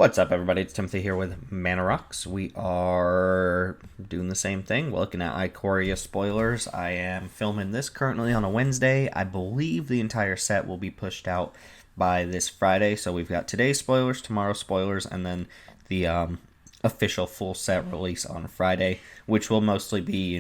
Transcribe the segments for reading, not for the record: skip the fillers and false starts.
What's up, everybody? It's Timothy here with Mana Rocks. We are doing the same thing. We're looking at Ikoria spoilers. I am filming this currently on a Wednesday. I believe the entire set will be pushed out by this Friday. So we've got today's spoilers, tomorrow's spoilers, and then the official full set release on Friday, which will mostly be,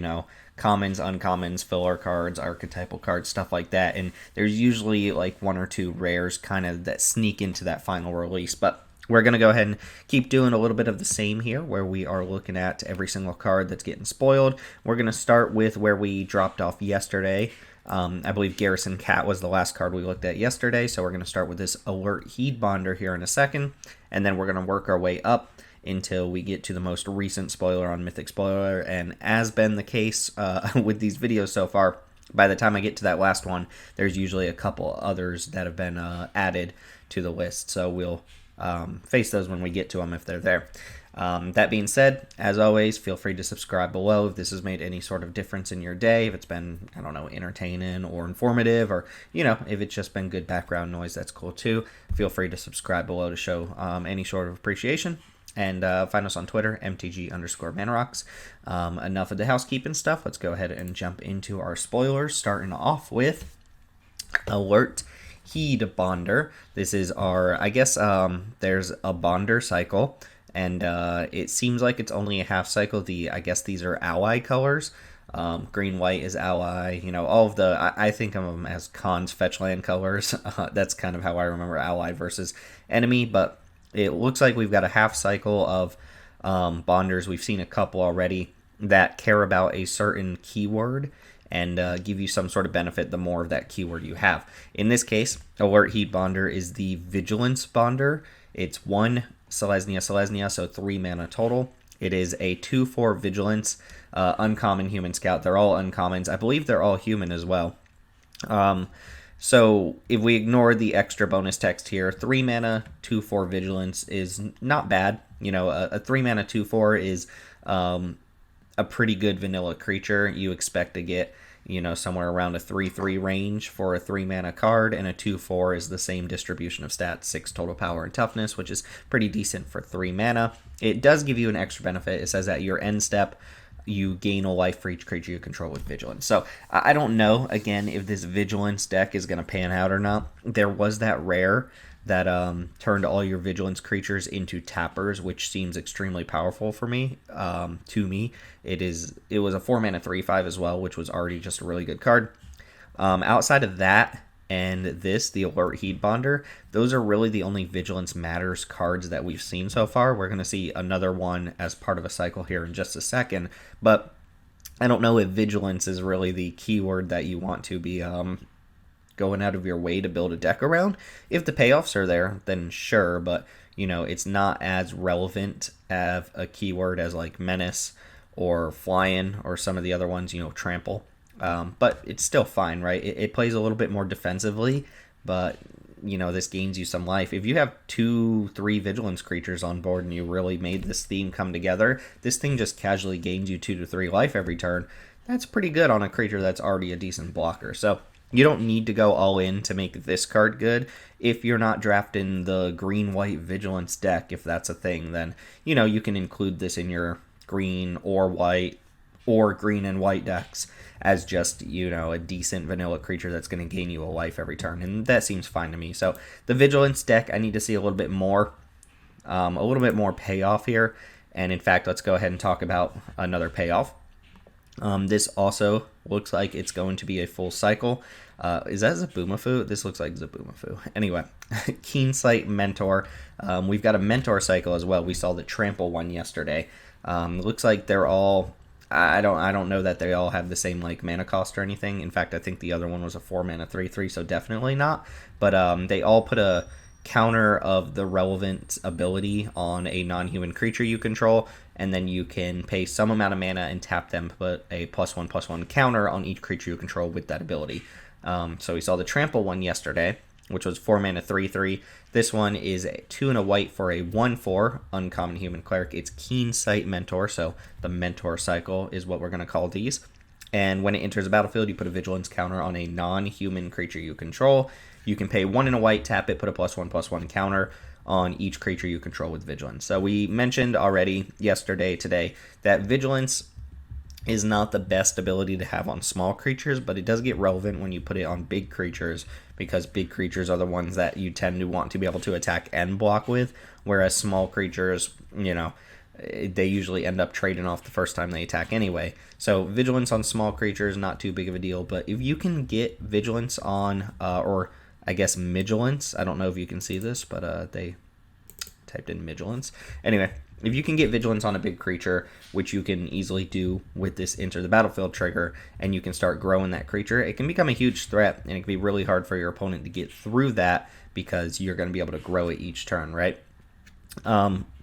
commons, uncommons, filler cards, archetypal cards, stuff like that. And there's usually like one or two rares kind of that sneak into that final release. But we're going to go ahead and keep doing a little bit of the same here, where we are looking at every single card that's getting spoiled. We're going to start with where we dropped off yesterday. I believe Garrison Cat was the last card we looked at yesterday, so we're going to start with this Alert Heed Bonder here in a second, and then we're going to work our way up until we get to the most recent spoiler on Mythic Spoiler. And as been the case with these videos so far, by the time I get to that last one, there's usually a couple others that have been added to the list, so we'll face those when we get to them if they're there. That being said, as always, feel free to subscribe below if this has made any sort of difference in your day, if it's been, entertaining or informative, or, if it's just been good background noise, that's cool too. Feel free to subscribe below to show any sort of appreciation. And find us on Twitter, MTG_ManaRocks. Enough of the housekeeping stuff. Let's go ahead and jump into our spoilers, starting off with Alert Heed Bonder. This is our, there's a Bonder cycle, and it seems like it's only a half cycle. I guess these are ally colors. Green, white is ally. All of the, I think of them as Khan's fetchland colors. That's kind of how I remember ally versus enemy, but it looks like we've got a half cycle of Bonders. We've seen a couple already that care about a certain keyword and give you some sort of benefit the more of that keyword you have. In this case, Alert Heed Bonder is the Vigilance Bonder. It's 1 Selesnya, so 3 mana total. It is a 2/4 Vigilance, uncommon human scout. They're all uncommons. I believe they're all human as well. So if we ignore the extra bonus text here, 3 mana, 2/4 Vigilance is not bad. A 3 mana 2/4 is a pretty good vanilla creature. You expect to get, somewhere around a 3/3 range for a 3 mana card, and a 2/4 is the same distribution of stats, 6 total power and toughness, which is pretty decent for 3 mana. It does give you an extra benefit. It says at your end step, you gain a life for each creature you control with Vigilance. So I don't know, again, if this Vigilance deck is going to pan out or not. There was that rare that turned all your Vigilance creatures into tappers, which seems extremely powerful for me. To me, it was a 4 mana 3/5 as well, which was already just a really good card. Outside of that and the Alert Heed Bonder, those are really the only Vigilance Matters cards that we've seen so far. We're going to see another one as part of a cycle here in just a second, but I don't know if Vigilance is really the keyword that you want to be going out of your way to build a deck around. If the payoffs are there, then sure, but it's not as relevant as a keyword as like Menace or Flying or some of the other ones, Trample. But it's still fine, right? It plays a little bit more defensively, but this gains you some life. If you have 2-3 Vigilance creatures on board and you really made this theme come together, this thing just casually gains you 2 to 3 life every turn. That's pretty good on a creature that's already a decent blocker. So you don't need to go all in to make this card good. If you're not drafting the green-white Vigilance deck, if that's a thing, then you can include this in your green or white or green and white decks as just, a decent vanilla creature that's going to gain you a life every turn, and that seems fine to me. So the Vigilance deck, I need to see a little bit more payoff here, and in fact, let's go ahead and talk about another payoff. This also looks like it's going to be a full cycle. Is that Zabumafu? This looks like Zabumafu. Anyway, Keensight Mentor. We've got a Mentor cycle as well. We saw the Trample one yesterday. Looks like they're all, I don't know that they all have the same like mana cost or anything. In fact, I think the other one was a 4 mana 3/3, so definitely not. But they all put a counter of the relevant ability on a non-human creature you control, and then you can pay some amount of mana and tap them, put a +1/+1 counter on each creature you control with that ability. So we saw the Trample one yesterday, which was 4 mana 3/3. This one is 2 and a white for a 1/4 uncommon human cleric. It's Keensight Mentor, so the Mentor cycle is what we're going to call these. And when it enters the battlefield, you put a Vigilance counter on a non-human creature you control. You can pay 1 and a white, tap it, put a +1/+1 counter on each creature you control with Vigilance. So we mentioned already yesterday, today, that Vigilance is not the best ability to have on small creatures, but it does get relevant when you put it on big creatures, because big creatures are the ones that you tend to want to be able to attack and block with, whereas small creatures, you know, they usually end up trading off the first time they attack anyway. So Vigilance on small creatures, not too big of a deal, but if you can get Vigilance on, or I guess Vigilance, I don't know if you can see this, but they typed in Vigilance. Anyway, if you can get Vigilance on a big creature, which you can easily do with this Enter the Battlefield trigger, and you can start growing that creature, it can become a huge threat, and it can be really hard for your opponent to get through that because you're going to be able to grow it each turn, right?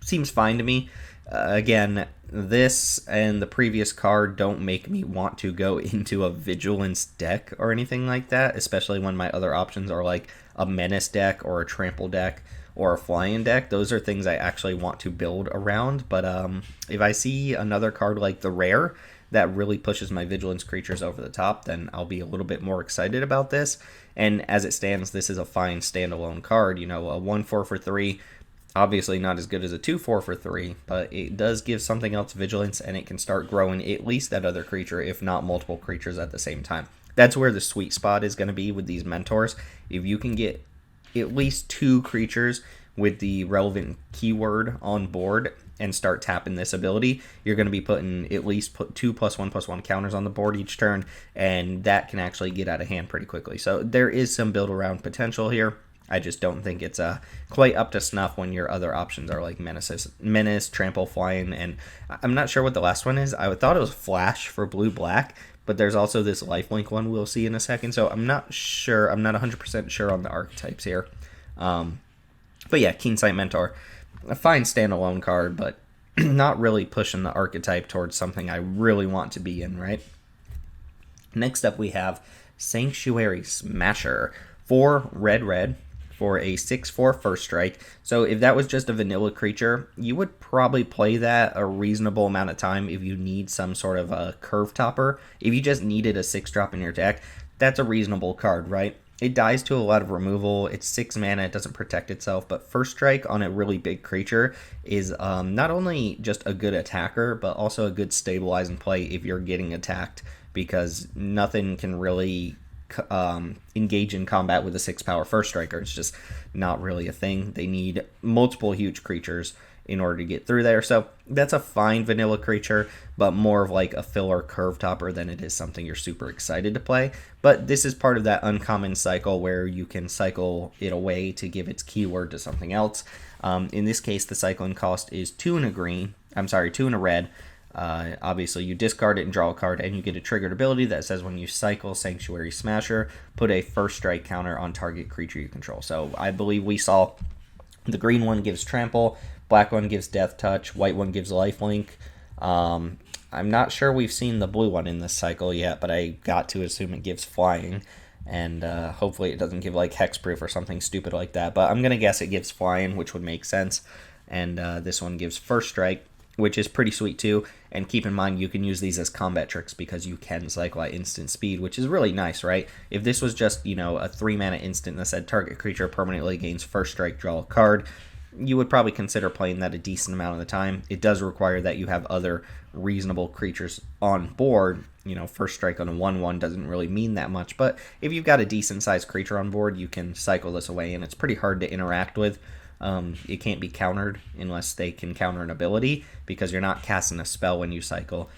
Seems fine to me. Again, this and the previous card don't make me want to go into a Vigilance deck or anything like that, especially when my other options are like a Menace deck or a Trample deck or a Flying deck. Those are things I actually want to build around, but if I see another card like the Rare that really pushes my Vigilance creatures over the top, then I'll be a little bit more excited about this. And as it stands, this is a fine standalone card. You know, a 1/4 for 3, obviously not as good as a 2/4 for 3, but it does give something else Vigilance, and it can start growing at least that other creature, if not multiple creatures at the same time. That's where the sweet spot is going to be with these mentors. If you can get at least 2 creatures with the relevant keyword on board and start tapping this ability, you're going to be putting at least 2 +1/+1 counters on the board each turn, and that can actually get out of hand pretty quickly. So there is some build around potential here. I just don't think it's quite up to snuff when your other options are like Menace, Trample, Flying, and I'm not sure what the last one is. I thought it was Flash for blue-black, but there's also this lifelink one we'll see in a second, so I'm not sure. I'm not 100% sure on the archetypes here. But yeah, Keensight Mentor, a fine standalone card, but not really pushing the archetype towards something I really want to be in, right? Next up, we have Sanctuary Smasher. 4 red for a 6/4 first strike. So if that was just a vanilla creature, you would probably play that a reasonable amount of time if you need some sort of a curve topper. If you just needed a 6-drop in your deck, that's a reasonable card, right? It dies to a lot of removal. It's 6 mana. It doesn't protect itself. But first strike on a really big creature is not only just a good attacker, but also a good stabilizing play if you're getting attacked, because nothing can really engage in combat with a 6-power first striker. It's just not really a thing. They need multiple huge creatures in order to get through there. So that's a fine vanilla creature, but more of like a filler curve topper than it is something you're super excited to play. But this is part of that uncommon cycle where you can cycle it away to give its keyword to something else. In this case, the cycling cost is 2 and a green. I'm sorry, 2 and a red. Obviously, you discard it and draw a card, and you get a triggered ability that says when you cycle Sanctuary Smasher, put a first strike counter on target creature you control. So I believe we saw the green one gives Trample, black one gives Death Touch, white one gives Lifelink. I'm not sure we've seen the blue one in this cycle yet, but I got to assume it gives Flying, and hopefully it doesn't give like Hexproof or something stupid like that, but I'm going to guess it gives Flying, which would make sense. And this one gives First Strike, which is pretty sweet too. And keep in mind, you can use these as combat tricks because you can cycle at instant speed, which is really nice, right? If this was just, you know, a 3-mana instant that said target creature permanently gains first strike, draw a card, you would probably consider playing that a decent amount of the time. It does require that you have other reasonable creatures on board. You know, first strike on a 1/1 doesn't really mean that much, but if you've got a decent sized creature on board, you can cycle this away, and it's pretty hard to interact with. It can't be countered unless they can counter an ability, because you're not casting a spell when you cycle.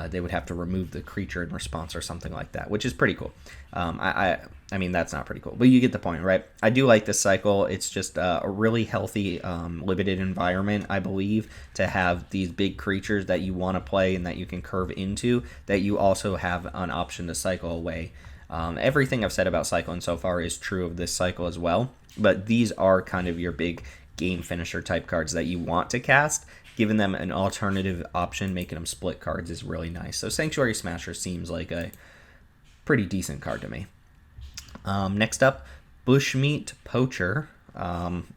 They would have to remove the creature in response or something like that, which is pretty cool. I mean, that's not pretty cool, but you get the point, right? I do like this cycle. It's just a really healthy, limited environment, I believe, to have these big creatures that you want to play and that you can curve into, that you also have an option to cycle away. Everything I've said about cycling so far is true of this cycle as well, but these are kind of your big game finisher type cards that you want to cast. Giving them an alternative option, making them split cards, is really nice. So Sanctuary Smasher seems like a pretty decent card to me. Next up, Bushmeat Poacher.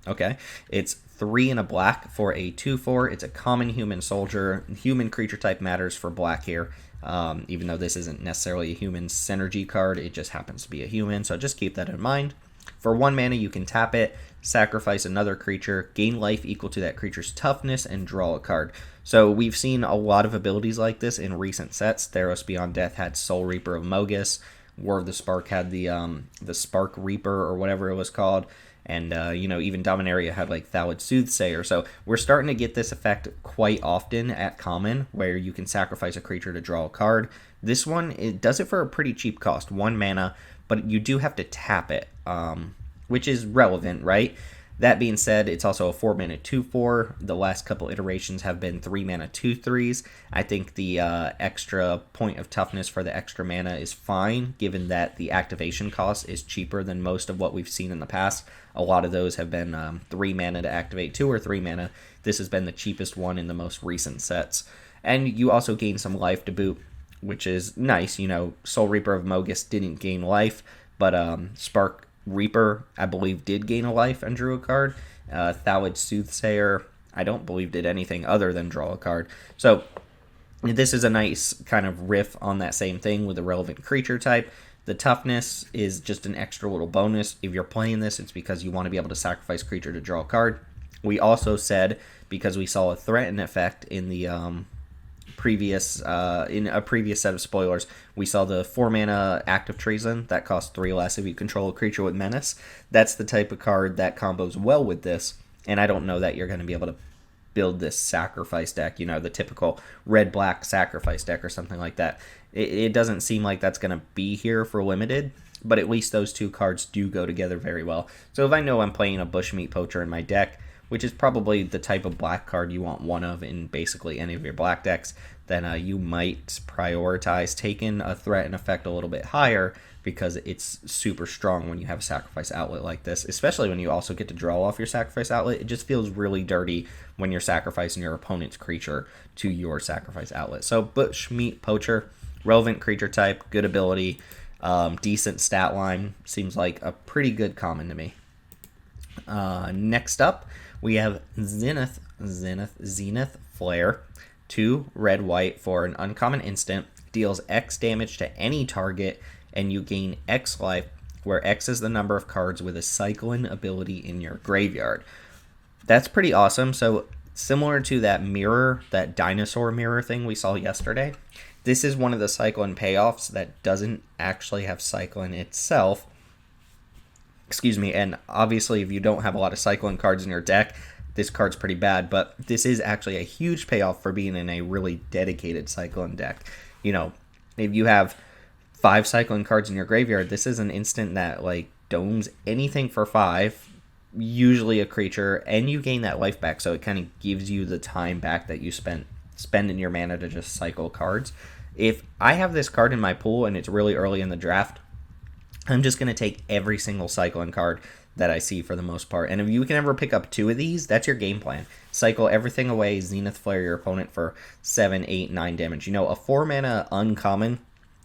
Okay, it's 3 and a black for a 2/4. It's a common human soldier. Human creature type matters for black here. Even though this isn't necessarily a human synergy card, it just happens to be a human, so just keep that in mind. For 1 mana, you can tap it, sacrifice another creature, gain life equal to that creature's toughness, and draw a card. So we've seen a lot of abilities like this in recent sets. Theros Beyond Death had Soul Reaper of Mogus. War of the Spark had the Spark Reaper or whatever it was called. And, even Dominaria had like Thallid Soothsayer. So we're starting to get this effect quite often at common, where you can sacrifice a creature to draw a card. This one, it does it for a pretty cheap cost, 1 mana, but you do have to tap it, which is relevant, right? That being said, it's also a 4 mana 2/4. The last couple iterations have been 3 mana 2/3s. I think the extra point of toughness for the extra mana is fine, given that the activation cost is cheaper than most of what we've seen in the past. A lot of those have been 3 mana to activate 2 or 3 mana. This has been the cheapest one in the most recent sets. And you also gain some life to boot, which is nice. Soul Reaper of Mogus didn't gain life, but Spark Reaper, I believe, did gain a life and drew a card. Thallid Soothsayer, I don't believe did anything other than draw a card. So this is a nice kind of riff on that same thing with a relevant creature type. The toughness is just an extra little bonus. If you're playing this, it's because you want to be able to sacrifice creature to draw a card. We also said, because we saw a threaten effect in the previous set of spoilers, we saw the 4 mana Act of Treason that costs 3 less if you control a creature with Menace. That's the type of card that combos well with this, and I don't know that you're going to be able to build this sacrifice deck, the typical red-black sacrifice deck or something like that. It doesn't seem like that's going to be here for Limited, but at least those two cards do go together very well. So if I know I'm playing a Bushmeat Poacher in my deck, which is probably the type of black card you want one of in basically any of your black decks, then you might prioritize taking a threat and effect a little bit higher, because it's super strong when you have a sacrifice outlet like this, especially when you also get to draw off your sacrifice outlet. It just feels really dirty when you're sacrificing your opponent's creature to your sacrifice outlet. So Bushmeat Poacher, relevant creature type, good ability, decent stat line, seems like a pretty good common to me. Next up, we have Zenith Flare. 2 red-white for an uncommon instant, deals X damage to any target, and you gain X life, where X is the number of cards with a cycling ability in your graveyard. That's pretty awesome. So similar to that dinosaur mirror thing we saw yesterday, this is one of the cycling payoffs that doesn't actually have cycling itself. Excuse me, and obviously if you don't have a lot of cycling cards in your deck, this card's pretty bad, but this is actually a huge payoff for being in a really dedicated cycling deck. If you have 5 cycling cards in your graveyard, this is an instant that domes anything for 5, usually a creature, and you gain that life back, so it kind of gives you the time back that you spend in your mana to just cycle cards. If I have this card in my pool and it's really early in the draft, I'm just going to take every single cycling card that I see for the most part. And if you can ever pick up 2 of these, that's your game plan. Cycle everything away, Zenith Flare your opponent for 7, 8, 9 damage. A 4 mana uncommon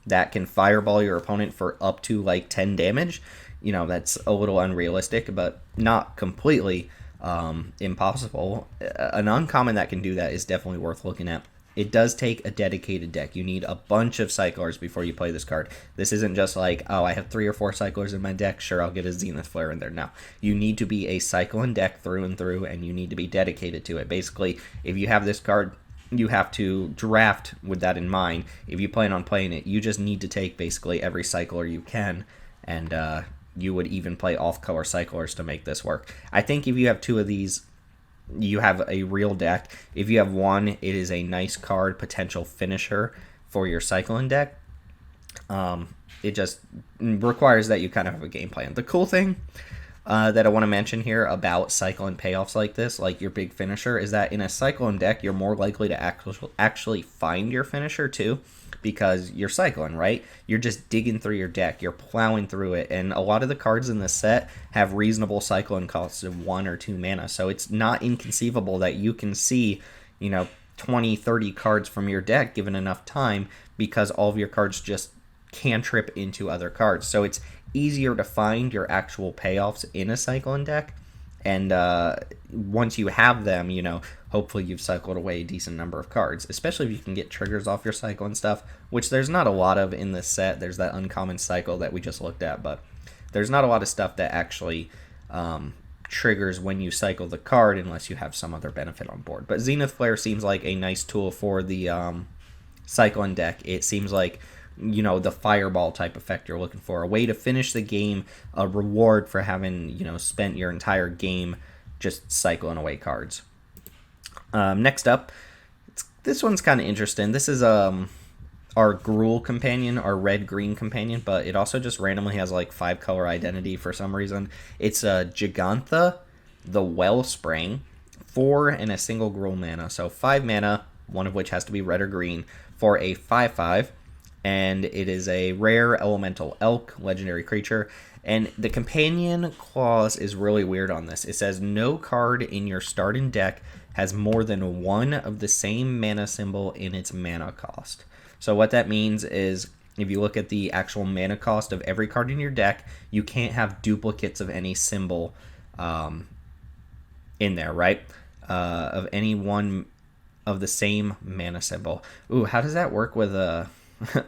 that can fireball your opponent for up to 10 damage. That's a little unrealistic, but not completely impossible. An uncommon that can do that is definitely worth looking at. It does take a dedicated deck. You need a bunch of cyclers before you play this card. This isn't just I have 3 or 4 cyclers in my deck, sure, I'll get a Zenith Flare in there. No, you need to be a cycling deck through and through, and you need to be dedicated to it. Basically, if you have this card, you have to draft with that in mind. If you plan on playing it, you just need to take basically every cycler you can, and you would even play off-color cyclers to make this work. I think if you have 2 of these, you have a real deck. If you have 1, it is a nice card, potential finisher for your cycling deck. It just requires that you kind of have a game plan. The cool thing that I want to mention here about cycling payoffs like this, like your big finisher, is that in a cycling deck, you're more likely to actually find your finisher too, because you're cycling, right? You're just digging through your deck, you're plowing through it, and a lot of the cards in this set have reasonable cycling costs of 1 or 2 mana, so it's not inconceivable that you can see, 20, 30 cards from your deck given enough time, because all of your cards just cantrip into other cards. So it's easier to find your actual payoffs in a cycling deck, and once you have them, hopefully you've cycled away a decent number of cards, especially if you can get triggers off your cycle and stuff, which there's not a lot of in this set. There's that uncommon cycle that we just looked at, but there's not a lot of stuff that actually triggers when you cycle the card unless you have some other benefit on board. But Zenith Flare seems like a nice tool for the cycling deck. It seems like, you know, the fireball type effect you're looking for, a way to finish the game, a reward for having, you know, spent your entire game just cycling away cards. Next up, this one's kind of interesting. This is our Gruul companion, our red-green companion, but it also just randomly has like 5-color identity for some reason. It's a Gigantha, the Wellspring, 4 and a single Gruul mana. So 5 mana, one of which has to be red or green, for a 5/5. And it is a rare elemental elk, legendary creature. And the companion clause is really weird on this. It says no card in your starting deck has more than one of the same mana symbol in its mana cost. So what that means is, if you look at the actual mana cost of every card in your deck, you can't have duplicates of any symbol in there, right? Of any one of the same mana symbol. Ooh, how does that work with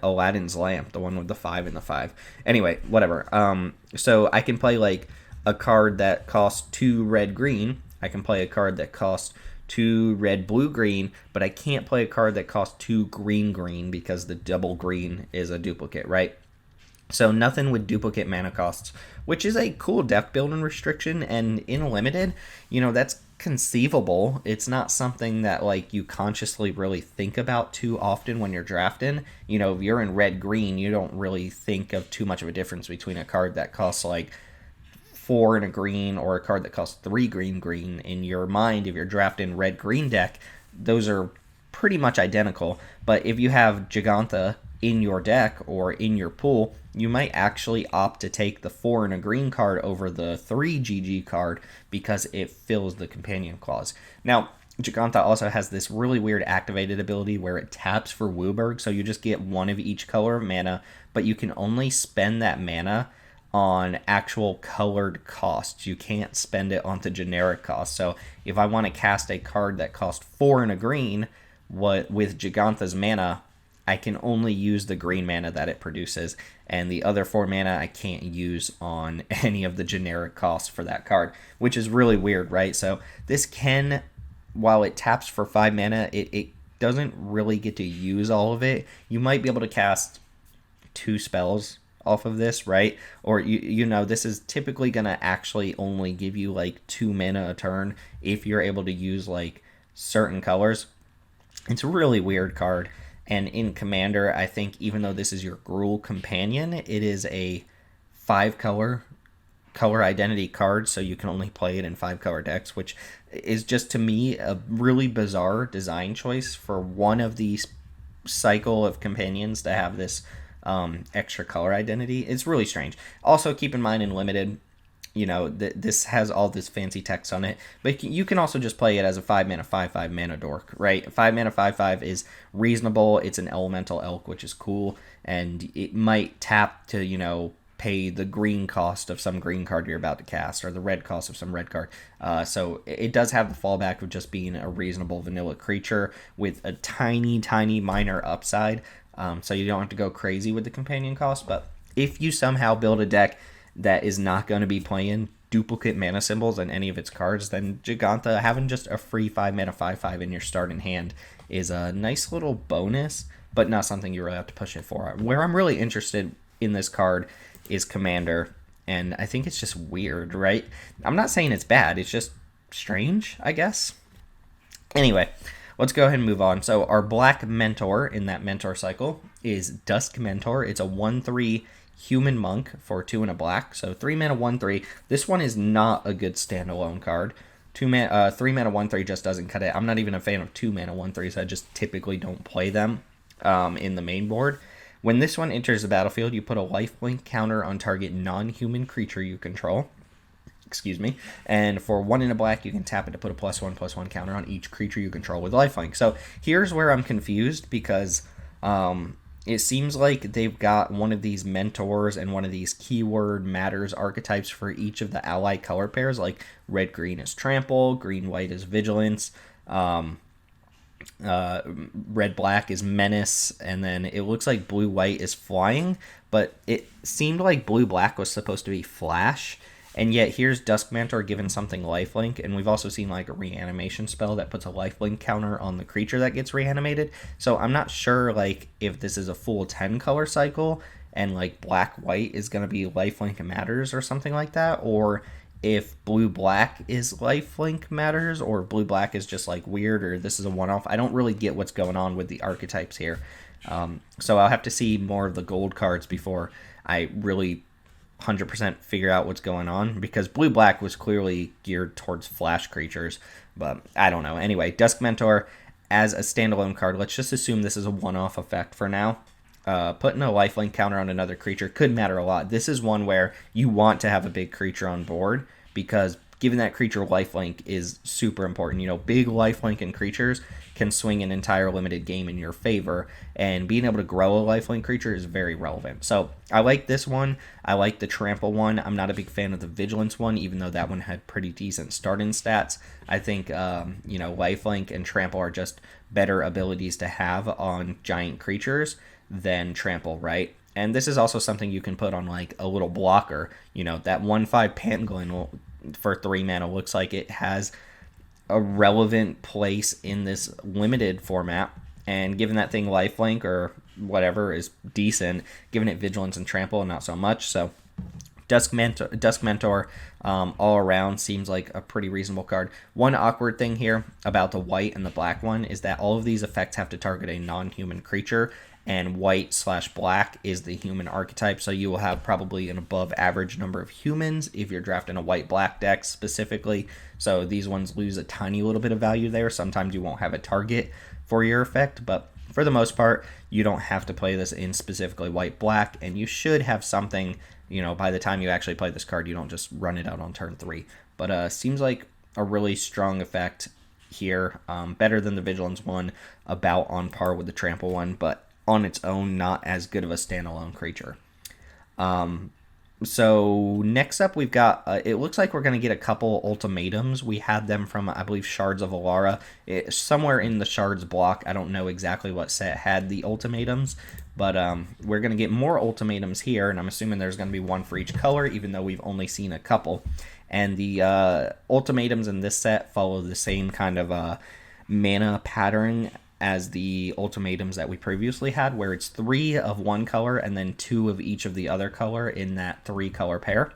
Aladdin's Lamp, the one with the 5 and the 5? Anyway, whatever. So I can play like a card that costs 2 red-green. I can play a card that costs 2 red, blue, green, but I can't play a card that costs 2 green, green because the double green is a duplicate, right? So nothing with duplicate mana costs, which is a cool deck building restriction, and in limited, you know, that's conceivable. It's not something that like you consciously really think about too often when you're drafting. You know, if you're in red, green, you don't really think of too much of a difference between a card that costs like 4 and a green or a card that costs 3 green, green. In your mind, if you're drafting red, green deck, those are pretty much identical. But if you have Gigantha in your deck or in your pool, you might actually opt to take the 4 and a green card over the 3 GG card because it fills the companion clause. Now, Gigantha also has this really weird activated ability where it taps for Wooburg, so you just get one of each color of mana, but you can only spend that mana on actual colored costs. You can't spend it on the generic cost. So if I want to cast a card that costs 4 and a green, with Gigantha's mana, I can only use the green mana that it produces, and the other 4 mana I can't use on any of the generic costs for that card, which is really weird, right? So this can, while it taps for 5 mana, it doesn't really get to use all of it. You might be able to cast 2 spells off of this, right? Or you know, this is typically going to actually only give you like 2 mana a turn if you're able to use like certain colors. It's a really weird card. And in Commander, I think even though this is your Gruul companion, it is a 5-color identity card, so you can only play it in 5-color decks, which is just, to me, a really bizarre design choice for one of these cycle of companions to have this extra color identity. It's really strange. Also, keep in mind, in limited, you know, this has all this fancy text on it, but you can also just play it as a 5 mana 5/5 mana dork, right? 5 mana 5/5 is reasonable. It's an elemental elk, which is cool, and it might tap to, you know, pay the green cost of some green card you're about to cast, or the red cost of some red card. So it does have the fallback of just being a reasonable vanilla creature with a tiny minor upside. So you don't have to go crazy with the companion cost. But if you somehow build a deck that is not going to be playing duplicate mana symbols in any of its cards, then Gigantha, having just a free 5 mana 5/5 in your starting hand is a nice little bonus, but not something you really have to push it for. Where I'm really interested in this card is Commander, and I think it's just weird, right? I'm not saying it's bad, it's just strange, I guess. Anyway, let's go ahead and move on. So our black mentor in that mentor cycle is Dusk Mentor. It's a 1/3 human monk for 2 and a black. So 3 mana 1/3. This one is not a good standalone card. 3 mana 1/3 just doesn't cut it. I'm not even a fan of 2 mana 1/3s. I just typically don't play them in the main board. When this one enters the battlefield, you put a lifelink counter on target non-human creature you control. Excuse me. And for 1 and a black, you can tap it to put a +1/+1 counter on each creature you control with lifelink. So here's where I'm confused, because it seems like they've got one of these mentors and one of these keyword matters archetypes for each of the ally color pairs. Like red-green is trample, green-white is vigilance. red-black is Menace, and then it looks like blue-white is flying, but it seemed like blue-black was supposed to be flash, and yet here's Dusk Mentor given something lifelink, and we've also seen like a reanimation spell that puts a lifelink counter on the creature that gets reanimated. So I'm not sure like if this is a full 10 color cycle and like black white is going to be lifelink matters or something like that, or if blue black is lifelink matters, or blue black is just like weird, or this is a one-off. I don't really get what's going on with the archetypes here. So I'll have to see more of the gold cards before I really 100% figure out what's going on, because blue black was clearly geared towards flash creatures, but I don't know. Anyway, Dusk Mentor as a standalone card, let's just assume this is a one-off effect for now. Putting a lifelink counter on another creature could matter a lot. This is one where you want to have a big creature on board, because giving that creature lifelink is super important. You know, big lifelink in creatures can swing an entire limited game in your favor, and being able to grow a lifelink creature is very relevant. So I like this one. I like the trample one. I'm not a big fan of the vigilance one, even though that one had pretty decent start-in stats. I think, you know, lifelink and trample are just better abilities to have on giant creatures than trample, right? And this is also something you can put on like a little blocker. You know, that 1/5 Pangolin for 3 mana looks like it has a relevant place in this limited format, and given that thing lifelink or whatever is decent, giving it vigilance and trample not so much. So Dusk Mentor all around seems like a pretty reasonable card. One awkward thing here about the white and the black one is that all of these effects have to target a non-human creature, and white/black is the human archetype, so you will have probably an above average number of humans if you're drafting a white-black deck specifically. So these ones lose a tiny little bit of value there. Sometimes you won't have a target for your effect, but for the most part, you don't have to play this in specifically white-black, and you should have something, you know, by the time you actually play this card. You don't just run it out on turn 3. But seems like a really strong effect here, better than the vigilance one, about on par with the trample one, but on its own, not as good of a standalone creature. So next up, we've got, it looks like we're going to get a couple ultimatums. We had them from, I believe, Shards of Alara. Somewhere in the Shards block, I don't know exactly what set had the ultimatums, but we're going to get more ultimatums here, and I'm assuming there's going to be one for each color, even though we've only seen a couple. And the ultimatums in this set follow the same kind of mana pattern as the ultimatums that we previously had, where it's 3 of one color and then 2 of each of the other color in that 3-color pair.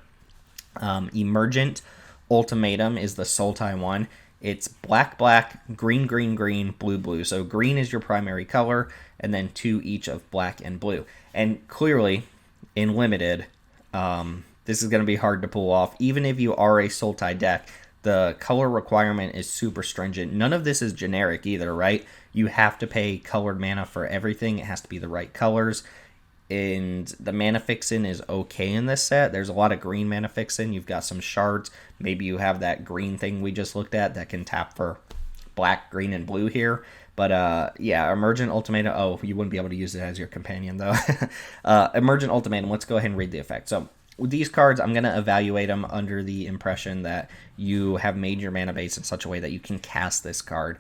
Emergent Ultimatum is the Sultai one. It's black, black, green, green, green, blue, blue. So green is your primary color, and then 2 each of black and blue. And clearly, in Limited, this is going to be hard to pull off. Even if you are a Sultai deck, the color requirement is super stringent. None of this is generic either, right? You have to pay colored mana for everything. It has to be the right colors. And the mana fixin is okay in this set. There's a lot of green mana fixin. You've got some shards. Maybe you have that green thing we just looked at that can tap for black, green, and blue here. But yeah, Emergent Ultimatum. Oh, you wouldn't be able to use it as your companion, though. Emergent Ultimatum. Let's go ahead and read the effect. So with these cards, I'm going to evaluate them under the impression that you have made your mana base in such a way that you can cast this card,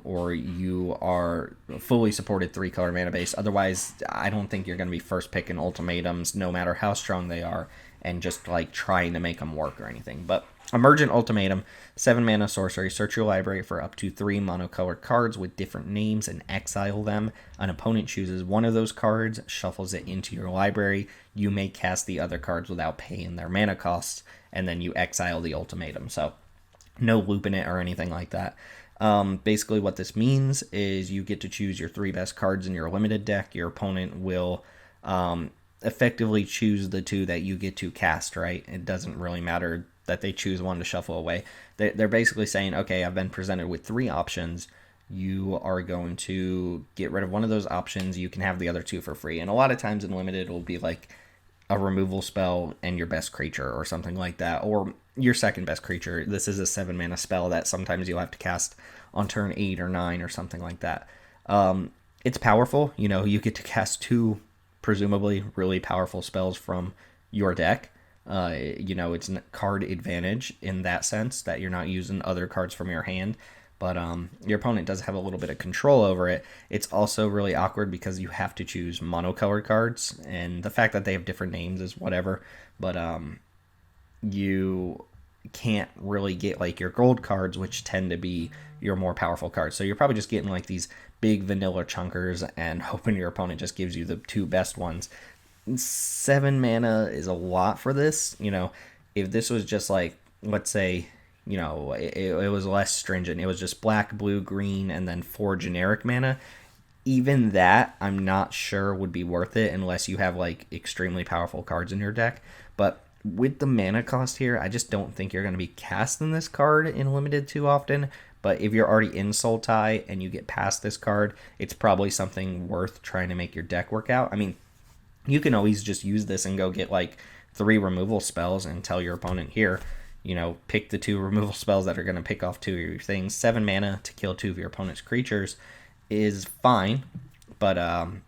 or you are fully supported 3-color mana base. Otherwise, I don't think you're going to be first picking ultimatums, no matter how strong they are, and just like trying to make them work or anything. But Emergent Ultimatum, 7 mana sorcery. Search your library for up to 3 monocolored cards with different names and exile them. An opponent chooses one of those cards, shuffles it into your library. You may cast the other cards without paying their mana costs, and then you exile the ultimatum. So no loop in it or anything like that. Basically what this means is you get to choose your 3 best cards in your limited deck. Your opponent will effectively choose the 2 that you get to cast, right? It doesn't really matter that they choose one to shuffle away. They're basically saying, okay, I've been presented with 3 options. You are going to get rid of one of those options. You can have the other 2 for free. And a lot of times in Limited, it'll be like a removal spell and your best creature or something like that, or your second best creature. This is a 7 mana spell that sometimes you'll have to cast on turn 8 or 9 or something like that. It's powerful. You know, you get to cast 2 presumably really powerful spells from your deck. You know, it's card advantage in that sense that you're not using other cards from your hand. but your opponent does have a little bit of control over it. It's also really awkward because you have to choose monocolored cards, and the fact that they have different names is whatever, but you can't really get like your gold cards, which tend to be your more powerful cards. So you're probably just getting like these big vanilla chunkers and hoping your opponent just gives you the two best ones. 7 mana is a lot for this. If this was just like, let's say, it was less stringent. It was just black, blue, green, and then 4 generic mana. Even that, I'm not sure would be worth it unless you have like extremely powerful cards in your deck. But with the mana cost here, I just don't think you're going to be casting this card in limited too often. But if you're already in Sultai and you get past this card, it's probably something worth trying to make your deck work out. I mean, you can always just use this and go get like 3 removal spells and tell your opponent here, pick the 2 removal spells that are going to pick off 2 of your things. 7 mana to kill 2 of your opponent's creatures is fine, but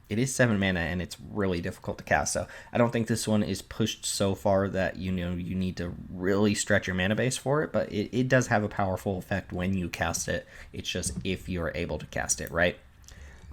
it is 7 mana and it's really difficult to cast. So I don't think this one is pushed so far that you need to really stretch your mana base for it, but it does have a powerful effect when you cast it. It's just if you're able to cast it, right?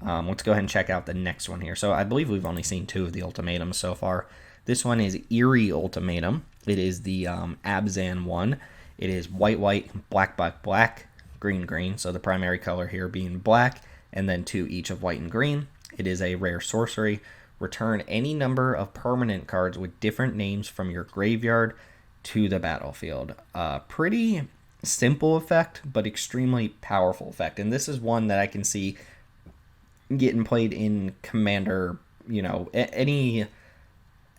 Let's go ahead and check out the next one here. So I believe we've only seen 2 of the ultimatums so far. This one is Eerie Ultimatum. It is the Abzan one. It is white, white, black, black, black, green, green. So the primary color here being black, and then 2 each of white and green. It is a rare sorcery. Return any number of permanent cards with different names from your graveyard to the battlefield. Pretty simple effect, but extremely powerful effect. And this is one that I can see getting played in Commander. Any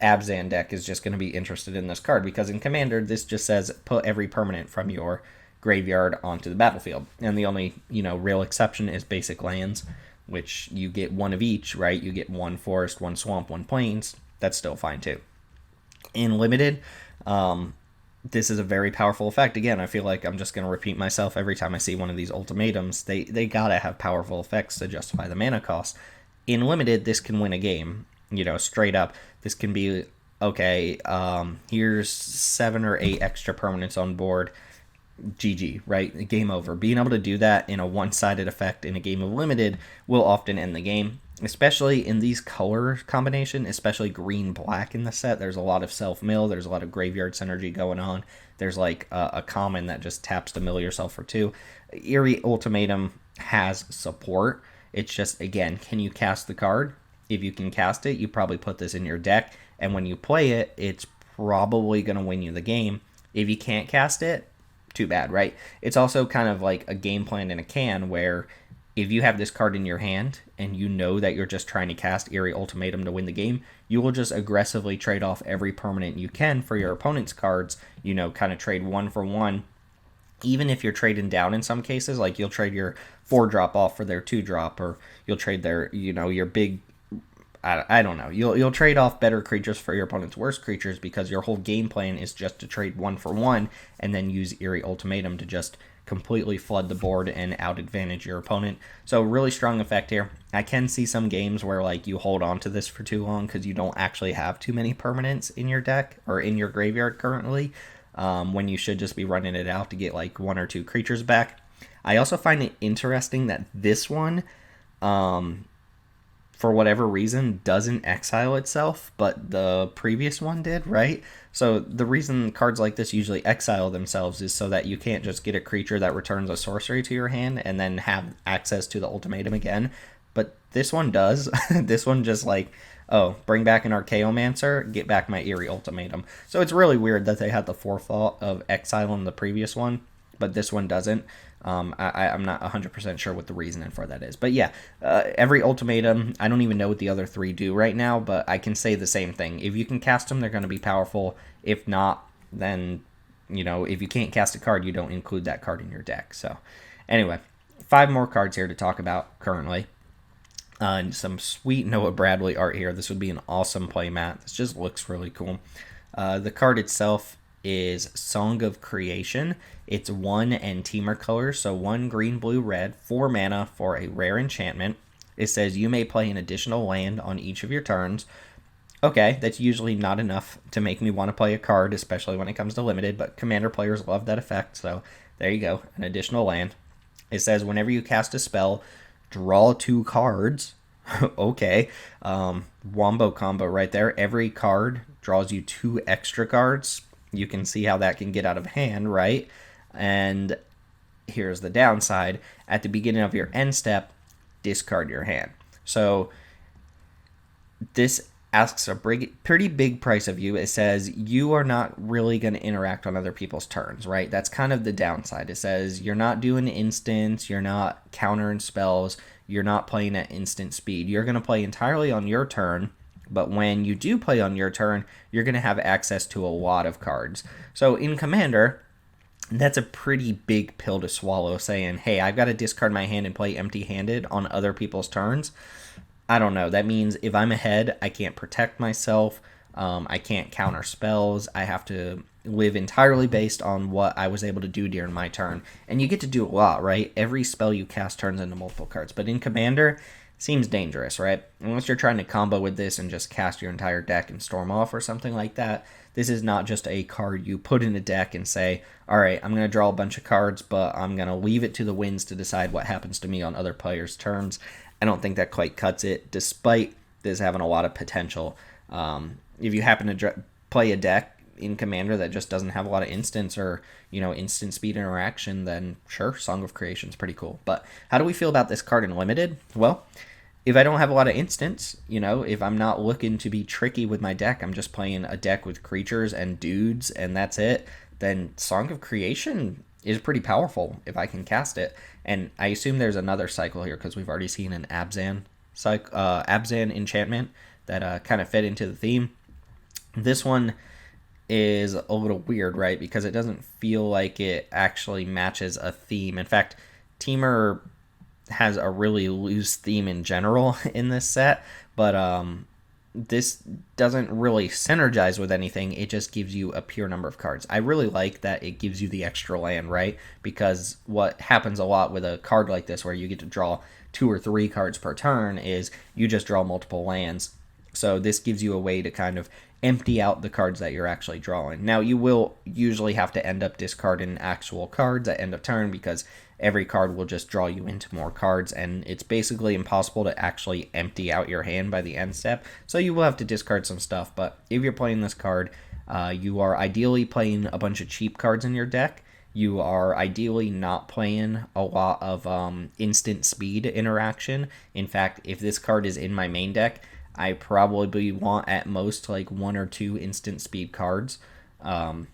Abzan deck is just going to be interested in this card, because in Commander, this just says put every permanent from your graveyard onto the battlefield. And the only, real exception is basic lands, which you get 1 of each, right? You get 1 forest, 1 swamp, 1 plains. That's still fine too. In Limited, this is a very powerful effect. Again, I feel like I'm just going to repeat myself every time I see one of these ultimatums. They gotta have powerful effects to justify the mana cost. In Limited, this can win a game. Straight up. This can be, okay, here's 7 or 8 extra permanents on board. GG, right? Game over. Being able to do that in a one-sided effect in a game of Limited will often end the game, especially in these color combination, especially green-black in the set. There's a lot of self-mill. There's a lot of graveyard synergy going on. There's like a common that just taps to mill yourself for 2. Eerie Ultimatum has support. It's just, again, can you cast the card? If you can cast it, you probably put this in your deck, and when you play it, it's probably going to win you the game. If you can't cast it, too bad, right? It's also kind of like a game plan in a can, where if you have this card in your hand and you know that you're just trying to cast Eerie Ultimatum to win the game, you will just aggressively trade off every permanent you can for your opponent's cards, kind of trade 1 for 1. Even if you're trading down in some cases, like you'll trade your 4-drop off for their 2-drop, or you'll trade their, your big, I don't know. You'll trade off better creatures for your opponent's worst creatures, because your whole game plan is just to trade 1 for 1 and then use Eerie Ultimatum to just completely flood the board and out advantage your opponent. So really strong effect here. I can see some games where like you hold on to this for too long because you don't actually have too many permanents in your deck or in your graveyard currently, when you should just be running it out to get like 1 or 2 creatures back. I also find it interesting that this one, for whatever reason, doesn't exile itself, but the previous one did, right? So the reason cards like this usually exile themselves is so that you can't just get a creature that returns a sorcery to your hand and then have access to the ultimatum again. But this one does. This one just like, oh, bring back an Archaeomancer, get back my Eerie Ultimatum. So it's really weird that they had the forethought of exile in the previous one, but this one doesn't. I'm not 100% sure what the reasoning for that is. But yeah, every ultimatum, I don't even know what the other 3 do right now, but I can say the same thing. If you can cast them, they're going to be powerful. If not, then, if you can't cast a card, you don't include that card in your deck. So anyway, 5 more cards here to talk about currently. And some sweet Noah Bradley art here. This would be an awesome playmat. This just looks really cool. The card itself is Song of Creation. It's 1 and Teamer colors, so 1 green, blue, red, 4 mana for a rare enchantment. It says you may play an additional land on each of your turns. Okay, that's usually not enough to make me want to play a card, especially when it comes to Limited, but Commander players love that effect, so there you go, an additional land. It says whenever you cast a spell, draw 2 cards. Okay. Wombo combo right there. Every card draws you 2 extra cards. You can see how that can get out of hand, right? And here's the downside. At the beginning of your end step, discard your hand. So this asks a pretty big price of you. It says you are not really going to interact on other people's turns, right? That's kind of the downside. It says you're not doing instants, you're not countering spells, you're not playing at instant speed. You're going to play entirely on your turn, but when you do play on your turn, you're going to have access to a lot of cards. So in Commander, that's a pretty big pill to swallow, saying, hey, I've got to discard my hand and play empty-handed on other people's turns. I don't know. That means if I'm ahead, I can't protect myself. I can't counter spells. I have to live entirely based on what I was able to do during my turn. And you get to do a lot, right? Every spell you cast turns into multiple cards. But in Commander, seems dangerous, right? Unless you're trying to combo with this and just cast your entire deck and storm off or something like that. This is not just a card you put in a deck and say, all right, I'm going to draw a bunch of cards, but I'm going to leave it to the winds to decide what happens to me on other players' turns. I don't think that quite cuts it, despite this having a lot of potential. If you happen to play a deck in Commander that just doesn't have a lot of instants or, instant speed interaction, then sure, Song of Creation is pretty cool. But how do we feel about this card in Limited? Well, if I don't have a lot of instants, if I'm not looking to be tricky with my deck, I'm just playing a deck with creatures and dudes and that's it, then Song of Creation is pretty powerful if I can cast it. And I assume there's another cycle here because we've already seen an Abzan enchantment that kind of fit into the theme. This one is a little weird, right? Because it doesn't feel like it actually matches a theme. In fact, Temur has a really loose theme in general in this set, but this doesn't really synergize with anything. It just gives you a pure number of cards. I really like that it gives you the extra land, right? Because what happens a lot with a card like this where you get to draw 2 or 3 cards per turn is you just draw multiple lands. So this gives you a way to kind of empty out the cards that you're actually drawing. Now, you will usually have to end up discarding actual cards at end of turn because every card will just draw you into more cards, and it's basically impossible to actually empty out your hand by the end step. So you will have to discard some stuff, but if you're playing this card, you are ideally playing a bunch of cheap cards in your deck. You are ideally not playing a lot of instant speed interaction. In fact, if this card is in my main deck, I probably want at most like 1 or 2 instant speed cards. And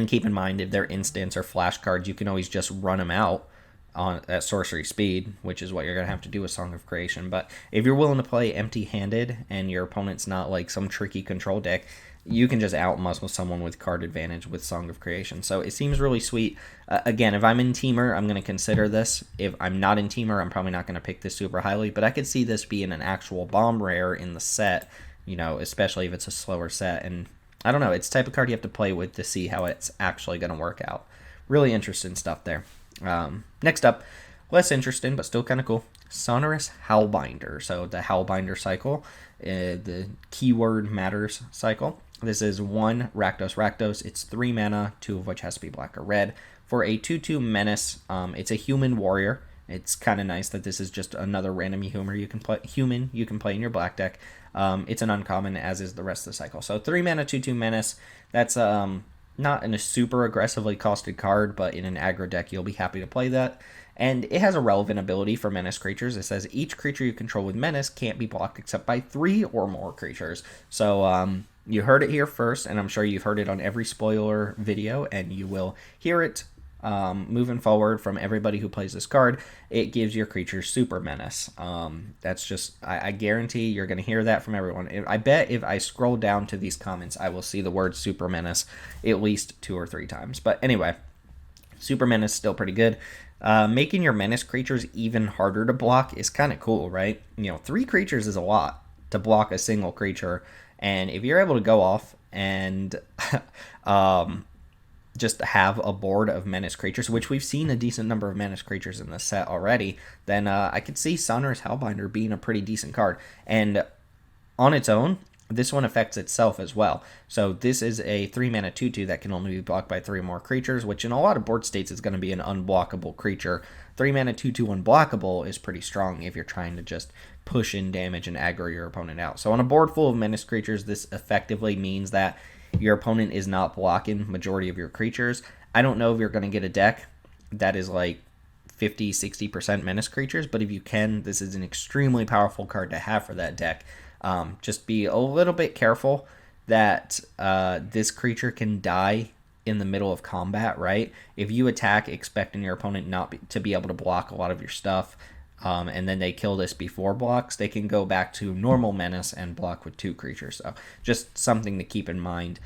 keep in mind, if they're instants or flash cards, you can always just run them out at sorcery speed, which is what you're going to have to do with Song of Creation. But if you're willing to play empty-handed and your opponent's not like some tricky control deck, you can just outmuscle someone with card advantage with Song of Creation. So it seems really sweet. Again, if I'm in Temur, I'm going to consider this. If I'm not in Temur, I'm probably not going to pick this super highly. But I could see this being an actual bomb rare in the set, especially if it's a slower set. And I don't know, it's the type of card you have to play with to see how it's actually going to work out. Really interesting stuff there. Next up, less interesting, but still kind of cool, Sonorous Howlbinder. So the Howlbinder cycle, the keyword matters cycle. This is 1 Rakdos. It's 3 mana, 2 of which has to be black or red. For a 2/2 Menace, it's a human warrior. It's kind of nice that this is just another random human you can play in your black deck. It's an uncommon, as is the rest of the cycle. So 3 mana, 2/2 Menace. That's not in a super aggressively costed card, but in an aggro deck, you'll be happy to play that. And it has a relevant ability for Menace creatures. It says each creature you control with Menace can't be blocked except by 3 or more creatures. So you heard it here first, and I'm sure you've heard it on every spoiler video, and you will hear it moving forward from everybody who plays this card. It gives your creatures super menace. That's just, I guarantee you're going to hear that from everyone. I bet if I scroll down to these comments, I will see the word super menace at least 2 or 3 times. But anyway, super menace still pretty good. Making your menace creatures even harder to block is kind of cool, right? 3 creatures is a lot to block a single creature. And if you're able to go off and just have a board of Menace creatures, which we've seen a decent number of Menace creatures in this set already, then I could see Sonorous Hellbinder being a pretty decent card. And on its own, this one affects itself as well. So this is a 3-mana 2/2 that can only be blocked by 3 or more creatures, which in a lot of board states is going to be an unblockable creature. 3-mana 2/2 unblockable is pretty strong if you're trying to just push in damage and aggro your opponent out. So on a board full of Menace creatures, this effectively means that your opponent is not blocking majority of your creatures. I don't know if you're going to get a deck that is like 50-60% Menace creatures, but if you can, this is an extremely powerful card to have for that deck. Just be a little bit careful that this creature can die in the middle of combat, right? If you attack expecting your opponent to be able to block a lot of your stuff, and then they kill this before blocks, they can go back to normal Menace and block with 2 creatures. So just something to keep in mind.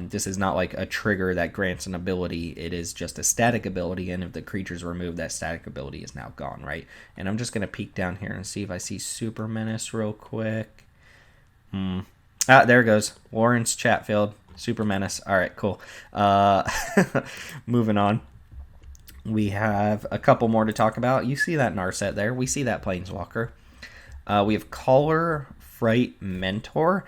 This is not like a trigger that grants an ability. It is just a static ability, and if the creature's removed, that static ability is now gone, right? And I'm just going to peek down here and see if I see Super Menace real quick. There it goes. Lawrence Chatfield, Super Menace. All right, cool. Moving on. We have a couple more to talk about. You see that Narset there. We see that Planeswalker. We have Caller Fright Mentor.